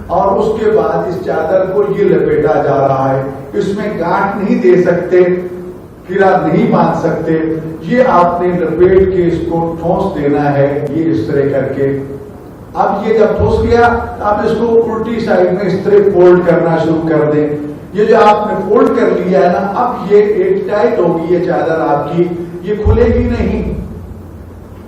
اور اس کے بعد اس چادر کو یہ لپیٹا جا رہا ہے. اس میں گانٹھ نہیں دے سکتے، گرا نہیں باندھ سکتے، یہ آپ نے لپیٹ کے اس کو ٹھونس دینا ہے، یہ اس طرح کر کے. اب یہ جب ٹھوس گیا آپ اس کو الٹی سائڈ میں اس طرح فولڈ کرنا شروع کر دیں. یہ جو آپ نے فولڈ کر لیا ہے نا، اب یہ ایک ٹائٹ ہوگی یہ چادر آپ کی، یہ کھلے گی نہیں.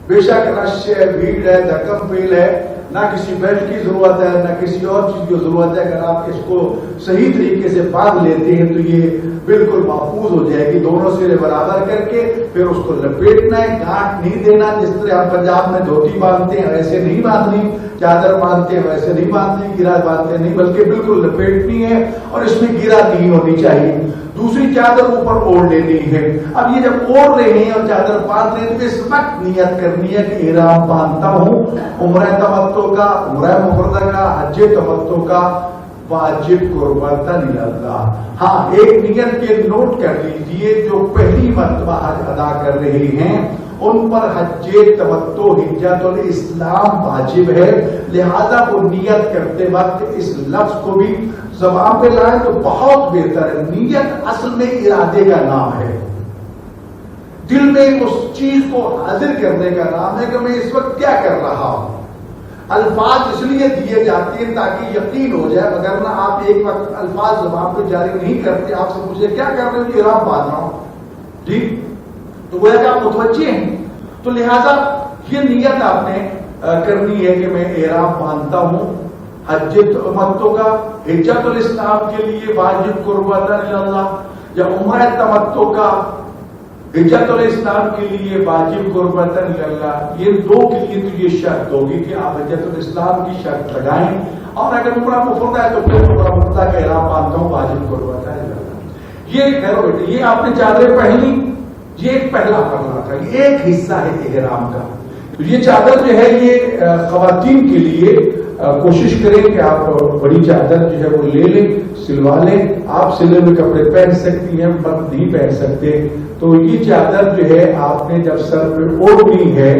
بے شک رش ہے، بھیڑ ہے، دھکم پیل ہے، نہ کسی بیلٹ کی ضرورت ہے نہ کسی اور چیز کی ضرورت ہے. اگر آپ اس کو صحیح طریقے سے باندھ لیتے ہیں تو یہ بالکل محفوظ ہو جائے گی. دونوں سرے برابر کر کے پھر اس کو لپیٹنا ہے، گانٹھ نہیں دینا. جس طرح ہم پنجاب میں دھوتی باندھتے ہیں ویسے نہیں باندھنی، چادر باندھتے ہیں ویسے نہیں باندھنی، گرا باندھتے نہیں، بلکہ بالکل لپیٹنی ہے اور اس میں گرا نہیں ہونی چاہیے. دوسری چادر اوپر اوڑھ لینی ہے. اب یہ جب اوڑھ رہے ہیں اور چادر باندھ رہے ہیں تو اس وقت نیت کرنی ہے کہ احرام باندھتا ہوں عمرہ تمتع کا، عمرہ مفردہ کا، حج تمتع کا، واجب قربتاً اللہ. ہاں ایک نیت کے نوٹ کر لیجئے، جو پہلی مرتبہ حج ادا کر رہے ہیں ان پر حج تمتع حجۃ الاسلام واجب ہے. لہذا وہ نیت کرتے وقت اس لفظ کو بھی زبان پہ لائیں تو بہت بہتر ہے. نیت اصل میں ارادے کا نام ہے، دل میں اس چیز کو حاضر کرنے کا نام ہے کہ میں اس وقت کیا کر رہا ہوں. الفاظ اس لیے دیے جاتے ہیں تاکہ یقین ہو جائے، مگر نہ آپ ایک وقت الفاظ زبان پہ جاری نہیں کرتے. آپ سے پوچھے کیا کر رہے ہو؟ احرام باندھ رہا ہوں. جی تو گویا کہ آپ متوجہ ہیں. تو لہذا یہ نیت آپ نے کرنی ہے کہ میں احرام باندھتا ہوں حج تمتع کا، حجۃ الاسلام کے لیے واجب قربتاً اللہ، یا عمرہ تمتع کا حجۃ الاسلام کے لیے واجب قربتاً اللہ. یہ دو کے لیے تو یہ شرط ہوگی کہ آپ حجۃ الاسلام کی شرط لگائیں، اور اگر عمرہ مفردہ ہے تو پھر عمرہ مفردہ کا احرام باندھتا ہوں واجب قربتاً اللہ. یہ خیر بیٹے، یہ آپ نے چادریں پہنی، یہ ایک پہلا مرحلہ تھا، یہ ایک حصہ ہے احرام کا. یہ چادر جو ہے یہ خواتین کے لیے کوشش کریں کہ آپ بڑی چادر جو ہے وہ لے لیں، سلوا لیں. آپ سلے ہوئے کپڑے پہن سکتی ہیں، مرد نہیں پہن سکتے. تو یہ چادر جو ہے آپ نے جب سر پہ اوڑھنی ہے